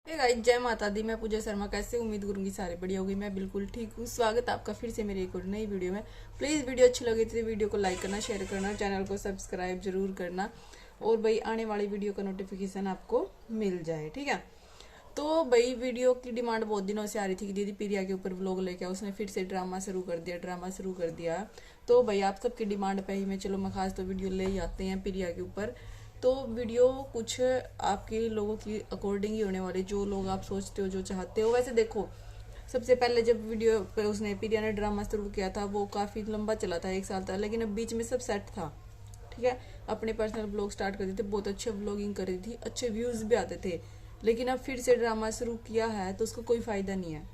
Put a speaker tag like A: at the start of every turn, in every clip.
A: Hey guys, जय माता दी। मैं पूजा शर्मा। कैसे उम्मीद करूंगी सारे बढ़िया होगी। मैं बिल्कुल ठीक हूँ। स्वागत है आपका फिर से मेरी एक और नई वीडियो में। प्लीज़ वीडियो अच्छी लगी तो वीडियो को लाइक करना, शेयर करना, चैनल को सब्सक्राइब जरूर करना और भाई आने वाली वीडियो का नोटिफिकेशन आपको मिल जाए। ठीक है। तो भाई वीडियो की डिमांड बहुत दिनों से आ रही थी कि दीदी प्रिया के ऊपर व्लॉग लेके आओ। उसने फिर से ड्रामा शुरू कर दिया। तो भाई आप सबकी डिमांड पे ही मैं चलो मैं खास तो वीडियो ले ही आते हैं प्रिया के ऊपर। तो वीडियो कुछ आपके लोगों की अकॉर्डिंग ही होने वाली, जो लोग आप सोचते हो, जो चाहते हो। वैसे देखो, सबसे पहले जब वीडियो पे उसने प्रिया ने ड्रामा शुरू किया था वो काफ़ी लंबा चला था, 1 साल था, लेकिन अब बीच में सब सेट था। ठीक है। अपने पर्सनल ब्लॉग स्टार्ट कर दिए थे, बहुत अच्छे व्लॉगिंग कर रही थी, अच्छे व्यूज भी आते थे। लेकिन अब फिर से ड्रामा शुरू किया है तो उसका कोई फायदा नहीं है।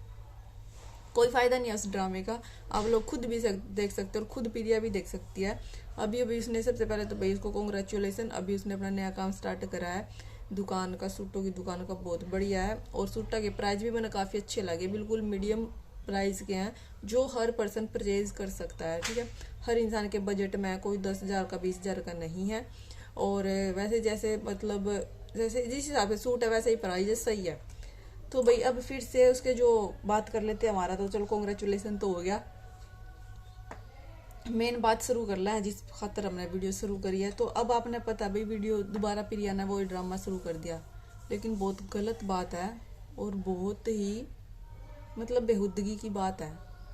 A: कोई फायदा नहीं है उस ड्रामे का। आप लोग खुद भी देख सकते हो और खुद प्रिया भी देख सकती है। अभी अभी उसने सबसे पहले तो भाई उसको कॉन्ग्रेचुलेसन, अभी उसने अपना नया काम स्टार्ट करा है दुकान का, सूटों की दुकान का, बहुत बढ़िया है। और सूटा के प्राइस भी मैंने काफ़ी अच्छे लगे, बिल्कुल मीडियम प्राइस के हैं जो हर पर्सन परचेज कर सकता है। ठीक है। हर इंसान के बजट में, कोई 10,000 का 20,000 का नहीं है। और वैसे जैसे मतलब जैसे जिस हिसाब से सूट है वैसे ही प्राइस सही है। तो भाई अब फिर से उसके जो बात कर लेते हैं हमारा, तो चलो कॉन्ग्रेचुलेसन तो हो गया। मेन बात शुरू कर लें जिस खातर हमने वीडियो शुरू करी है। तो अब आपने पता भाई वीडियो दोबारा प्रिया ने वो ड्रामा शुरू कर दिया, लेकिन बहुत गलत बात है और बहुत ही मतलब बेहुदगी की बात है।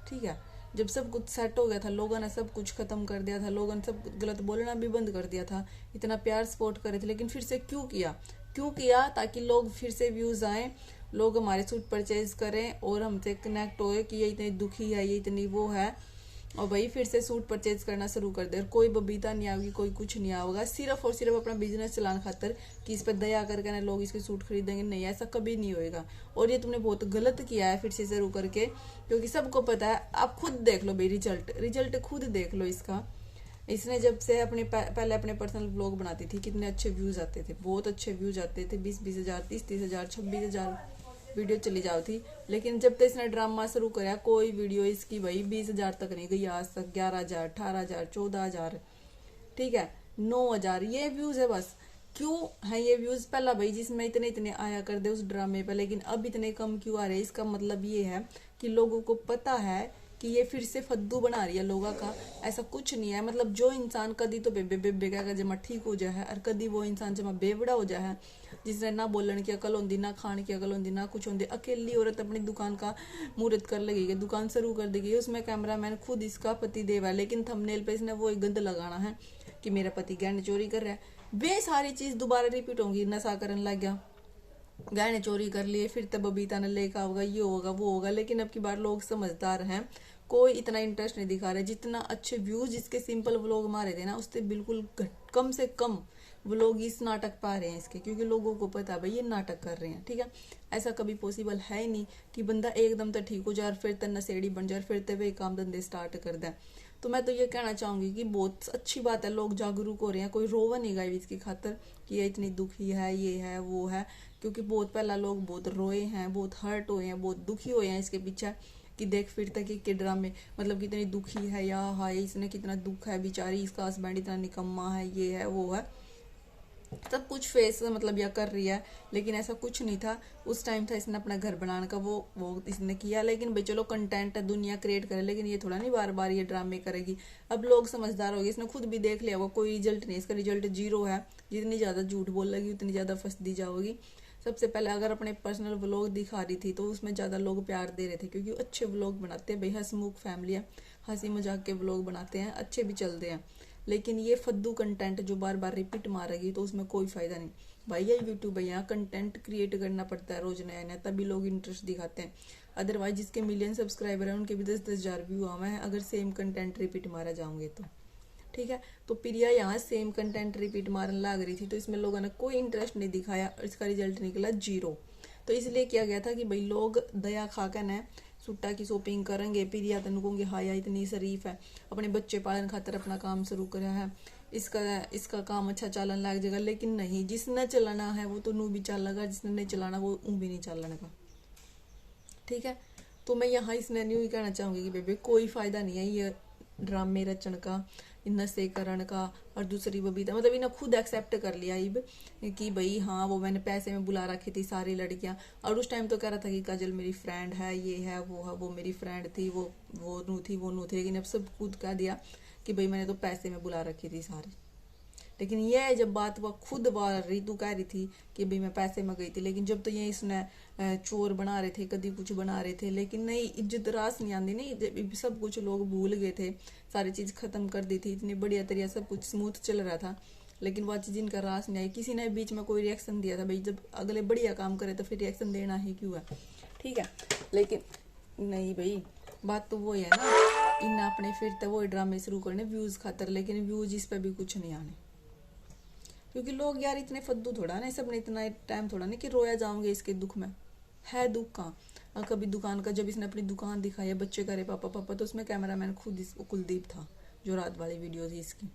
A: ठीक है। जब सब कुछ सेट हो गया था, लोगों ने सब कुछ खत्म कर दिया था, लोगों ने सब गलत बोलना भी बंद कर दिया था, इतना प्यार सपोर्ट करे थे, लेकिन फिर से क्यों किया? क्यों किया? ताकि लोग फिर से व्यूज आए, लोग हमारे सूट परचेज करें और हमसे कनेक्ट होए कि ये इतनी दुखी है, ये इतनी वो है, और भाई फिर से सूट परचेज करना शुरू कर दे। कोई बबीता नहीं आएगी, कोई कुछ नहीं आएगा, सिर्फ और सिर्फ अपना बिजनेस चलाने खातर कि इस पर दया करके ना लोग इसके सूट खरीदेंगे। नहीं, ऐसा कभी नहीं होएगा। और ये तुमने बहुत गलत किया है फिर से शुरू करके, क्योंकि सबको पता है। आप खुद देख लो भाई, रिजल्ट खुद देख लो इसका। इसने जब से अपने पहले अपने पर्सनल ब्लॉग बनाती थी, कितने अच्छे व्यूज आते थे, बहुत अच्छे व्यूज आते थे, 20,000, 30,000, 26,000 वीडियो चली जाओ थी। लेकिन जब तक इसने ड्रामा शुरू कराया, कोई वीडियो इसकी भाई 20,000 तक नहीं गई आज तक। 11,000, 18,000, 14,000, ठीक है, 9,000 ये व्यूज है बस। क्यों है ये व्यूज? पहला भाई जिसमें इतने इतने आया कर दे उस ड्रामे पर, लेकिन अब इतने कम क्यों आ रहे हैं? इसका मतलब ये है कि लोगों को पता है कि ये फिर से फद्दू बना रही है लोगों का। ऐसा कुछ नहीं है। मतलब जो इंसान कदी तो बेबे बेबे कह जमा ठीक हो जाए, और कदी वो इंसान जमा बेवड़ा हो जाए, जिसने ना बोलन की अकल होंगी, ना खाने की अकल होंगी, ना कुछ होंगी। अकेली औरत अपनी दुकान का मुहूर्त कर लगेगी, दुकान शुरू कर देगी, उसमें कैमरामैन खुद इसका पति देव है, लेकिन थंबनेल पे इसने वो एक गंद लगाना है कि मेरा पति गहने चोरी कर रहा है। वे सारी चीज दोबारा रिपीट होंगी। नशा करने लग गया, गहने चोरी कर लिए, फिर तब बबीता ने लेकर होगा, ये होगा वो होगा। लेकिन अब की बार लोग समझदार हैं, कोई इतना इंटरेस्ट नहीं दिखा रहे। जितना अच्छे व्यूज जिसके सिंपल व्लॉग मारे थे ना, उससे बिल्कुल कम से कम व्लॉग इस नाटक पा रहे हैं इसके, क्योंकि लोगों को पता है भाई ये नाटक कर रहे हैं। ठीक है। ऐसा कभी पॉसिबल है ही नहीं कि बंदा एकदम तो ठीक हो जाए, फिर तो नशेड़ी बन जाए, फिर तो वे काम धंधे स्टार्ट कर दे। तो मैं तो ये कहना चाहूंगी कि बहुत अच्छी बात है, लोग जागरूक हो रहे हैं, कोई रोवा नहीं गाई इसकी खातर कि ये इतनी दुखी है, ये है वो है। क्योंकि बहुत पहला लोग बहुत रोए हैं, बहुत हर्ट हुए हैं, बहुत दुखी हुए हैं इसके पीछे कि देख फिर तक कि ड्रामे मतलब कितनी दुखी है, या हाय इसने कितना दुख है बेचारी, इसका हस्बैंड इतना निकम्मा है, ये है वो है, सब कुछ फेस मतलब या कर रही है। लेकिन ऐसा कुछ नहीं था। उस टाइम था इसने अपना घर बनाने का, वो इसने किया। लेकिन भाई चलो कंटेंट है, दुनिया क्रिएट करे, लेकिन ये थोड़ा नहीं बार बार ये ड्रामे करेगी। अब लोग समझदार हो गए, इसने खुद भी देख लिया, वो कोई रिजल्ट नहीं, इसका रिजल्ट 0 है। जितनी ज्यादा झूठ बोल लगी उतनी ज्यादा फंस दी जाओगी। सबसे पहले अगर अपने पर्सनल व्लॉग दिखा रही थी तो उसमें ज्यादा लोग प्यार दे रहे थे, क्योंकि अच्छे व्लॉग बनाते हैं भाई, हंसमुख फैमिली है, हंसी मजाक के व्लॉग बनाते हैं, अच्छे भी चलते हैं। लेकिन ये फद्दू कंटेंट जो बार बार रिपीट मारेगी तो उसमें कोई फायदा नहीं। भाई ये यूट्यूब है, यहाँ कंटेंट क्रिएट करना पड़ता है रोज नया नया, तभी लोग इंटरेस्ट दिखाते हैं। अदरवाइज जिसके मिलियन सब्सक्राइबर है उनके भी 10,000 व्यू आवे हैं अगर सेम कंटेंट रिपीट मारा जाऊंगे तो। ठीक है। तो प्रिया यहाँ सेम कंटेंट रिपीट मारने लग रही थी, तो इसमें लोगों ने कोई इंटरेस्ट नहीं दिखाया और इसका रिजल्ट निकला 0। तो इसलिए किया गया था कि भाई लोग दया खाकर न सूटा की शॉपिंग करेंगे, प्रिया तेन कहूंगी हाँ यार इतनी शरीफ है, अपने बच्चे पालन खातर अपना काम शुरू करा है, इसका इसका काम अच्छा चलन लग जाएगा। लेकिन नहीं, जिसने चलाना है वो तो नू भी चल लगा, जिसने नहीं चलाना वो ऊ भी नहीं चलने का। ठीक है। तो मैं यहाँ इसने न्यू ही कहना चाहूंगी कि बेबे कोई फायदा नहीं है ये ड्रामे रचन का, इन नशे करण का। और दूसरी बबीता मतलब इन्हें खुद एक्सेप्ट कर लिया इब कि भाई हाँ वो मैंने पैसे में बुला रखी थी सारी लड़कियां। और उस टाइम तो कह रहा था कि काजल मेरी फ्रेंड है, ये है, वो मेरी फ्रेंड थी, वो नू थी, लेकिन अब सब खुद कह दिया कि भाई मैंने तो पैसे में बुला रखी थी सारी। लेकिन ये जब बात वो खुद रितु कह रही थी कि भाई मैं पैसे में गई थी, लेकिन जब तो ये इसने चोर बना रहे थे, कभी कुछ बना रहे थे, लेकिन नहीं इज्जत रास नहीं आती, नहीं सब कुछ लोग भूल गए थे, सारी चीज खत्म कर दी थी, इतनी बढ़िया तरीका सब कुछ स्मूथ चल रहा था, लेकिन वह चीज इनका रास नहीं आई। किसी ने बीच में कोई रिएक्शन दिया था, भाई जब अगले बढ़िया काम करे तो फिर रिएक्शन देना ही क्यों है, ठीक है। लेकिन नहीं भाई बात तो वो है ना, इन अपने फिर तो वो ड्रामे शुरू करने व्यूज खातर, लेकिन व्यूज इस पे भी कुछ नहीं आने, क्योंकि लोग यार इतने फद्दू थोड़ा ना, सब ने इतना टाइम थोड़ा ना कि रोया जाऊंगे इसके दुख में, है दुख कहाँ। कभी दुकान का जब इसने अपनी दुकान दिखाई, बच्चे करे पापा पापा, तो उसमें कैमरामैन खुद कुलदीप था, जो रात वाली वीडियो थी इसकी।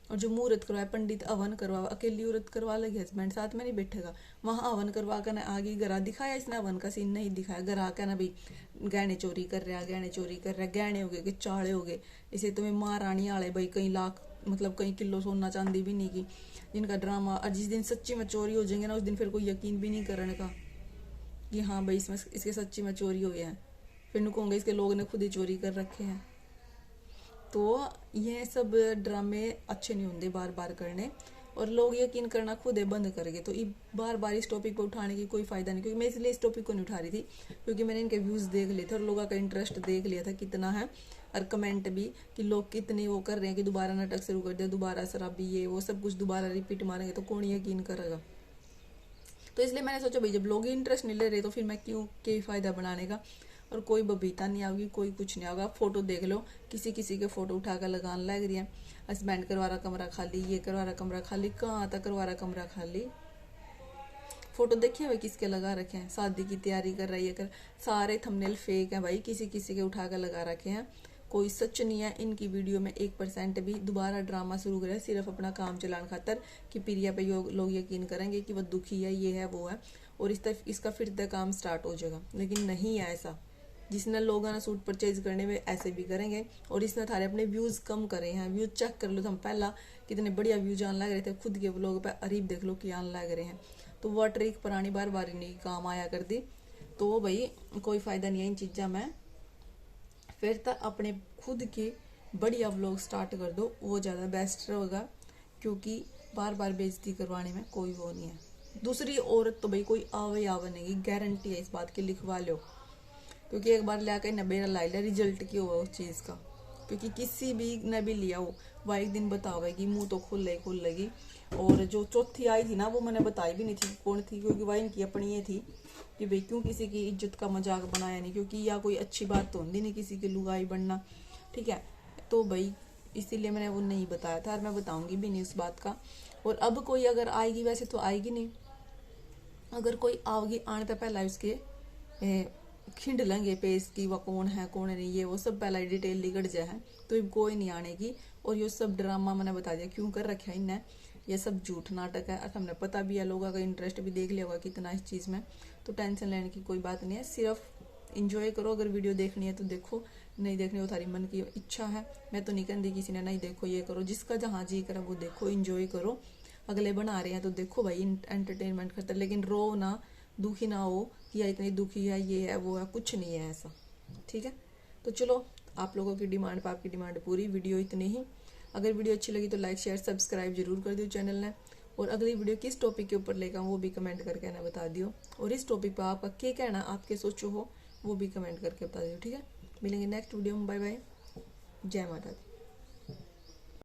A: और जो मुहूर्त करवाया, पंडित हवन करवा, अकेली औरत करवा लगी, हस्बैंड साथ में नहीं बैठेगा, वहां हवन करवा कर ना आगे गरा दिखाया इसने, हवन का सीन नहीं दिखाया, गरा क्या ना भाई गहने चोरी कर रहा, गहने चोरी कर रहा, गहने हो गए, चाले हो गए, इसे तुम्हें महारानी आले भाई कई लाख मतलब कई किलो सोना चांदी भी नहीं की, जिनका ड्रामा। और जिस दिन सच्ची में चोरी हो जाएंगे ना, उस दिन फिर कोई यकीन भी नहीं करने का कि हाँ भाई इसमें इसके सच्ची में चोरी हो गया है, फिर नुकोंगे इसके लोग ने खुद ही चोरी कर रखे हैं। तो ये सब ड्रामे अच्छे नहीं होंगे बार बार करने, और लोग यकीन करना खुद ही बंद कर गए। तो बार बार इस टॉपिक पर उठाने की कोई फायदा नहीं, क्योंकि मैं इसलिए इस टॉपिक को नहीं उठा रही थी क्योंकि मैंने इनके व्यूज देख लिए थे और लोगों का इंटरेस्ट देख लिया था कितना है, और कमेंट भी कि लोग कितने वो कर रहे हैं कि दोबारा नाटक शुरू कर दिया, दोबारा शराबी ये वो सब कुछ दोबारा रिपीट मारेंगे, तो कौन यकीन करेगा। तो इसलिए मैंने सोचा भाई जब लोग इंटरेस्ट नहीं ले रहे तो फिर मैं क्यों क्या फायदा बनाने का। और कोई बबीता नहीं आओगी, कोई कुछ नहीं होगा। फोटो देख लो, किसी किसी के फोटो उठाकर लगाने लग रही है, हस्बैंड करवा रहा कमरा खाली, ये करवा रहा कमरा खाली, कहाँ तक करवा रहा कमरा खाली। फोटो देखिए भाई किसके लगा रखे हैं, शादी की तैयारी कर रही है कर, सारे थंबनेल फेक हैं भाई, किसी किसी के उठाकर लगा रखे हैं, कोई सच नहीं है इनकी वीडियो में 1% भी। दोबारा ड्रामा शुरू करे सिर्फ अपना काम चलाने खातर कि प्रिया पे लोग यकीन करेंगे कि वह दुखी है, ये है वो है, और इसका फिर तक काम स्टार्ट हो जाएगा। लेकिन नहीं है ऐसा, जिसने लोगों ने सूट परचेज करने में ऐसे भी करेंगे, और इसने थारे अपने व्यूज कम करे हैं। व्यूज चेक कर लो, हम पहला कितने बढ़िया व्यूज आने लग रहे थे, खुद के व्लॉग पे अरीब देख लो कि आने लग रहे हैं। तो वो ट्रिक पुरानी बार बार नहीं काम आया कर दी, तो भाई कोई फायदा नहीं है इन चीजा में। फिर तक अपने खुद के बढ़िया व्लॉग स्टार्ट कर दो, वो ज़्यादा बेस्ट होगा, क्योंकि बार बार बेइज्जती करवाने में कोई वो नहीं है। दूसरी औरत तो भाई कोई आवे नहीं, गारंटी है इस बात की, लिखवा लो, क्योंकि एक बार लाकर नब्बे ला लिया, रिजल्ट क्या हुआ उस चीज़ का। क्योंकि किसी भी ने भी लिया हो वह एक दिन बतावेगी, मुंह तो खुल लेगी। और जो चौथी आई थी ना, वो मैंने बताई भी नहीं थी कौन थी, क्योंकि वह इनकी अपनी ये थी कि भाई क्यों किसी की इज्जत का मजाक बनाया नहीं, क्योंकि या कोई अच्छी बात तो होती नहीं किसी की लुगाई बनना, ठीक है। तो भाई इसीलिए मैंने वो नहीं बताया था, और मैं बताऊंगी भी नहीं उस बात का। और अब कोई अगर आएगी, वैसे तो आएगी नहीं, अगर कोई आओगी आने तो पहला उसके खिंड लेंगे पेज की, वह कौन है कौन नहीं, ये वो सब पहला डिटेल लिगड़ जाए, तो अब कोई नहीं आने की। और ये सब ड्रामा मैंने बता दिया क्यों कर रखा है इनने, ये सब झूठ नाटक है, और हमने पता भी है, लोगों का इंटरेस्ट भी देख लिया होगा कितना इस चीज़ में। तो टेंशन लेने की कोई बात नहीं है, सिर्फ इंजॉय करो। अगर वीडियो देखनी है तो देखो, नहीं देखनी हो थारी मन की इच्छा है, मैं तो नहीं कहती किसी ने नहीं देखो, ये करो, जिसका जहाँ जी करा वो देखो, इंजॉय करो। अगले बना रहे हैं तो देखो भाई एंटरटेनमेंट करते, लेकिन रो ना, दुखी ना हो कि इतनी दुखी है, ये है वो है, कुछ नहीं है ऐसा, ठीक है। तो चलो, आप लोगों की डिमांड पर आपकी डिमांड पूरी, वीडियो इतनी ही। अगर वीडियो अच्छी लगी तो लाइक शेयर सब्सक्राइब जरूर कर दियो चैनल ने, और अगली वीडियो किस टॉपिक के ऊपर लेकर वो भी कमेंट करके ना बता दियो, और इस टॉपिक पर आपका क्या कहना, आपके सोचो हो वो भी कमेंट करके बता दियो, ठीक है। मिलेंगे नेक्स्ट वीडियो में, बाय बाय, जय माता दी।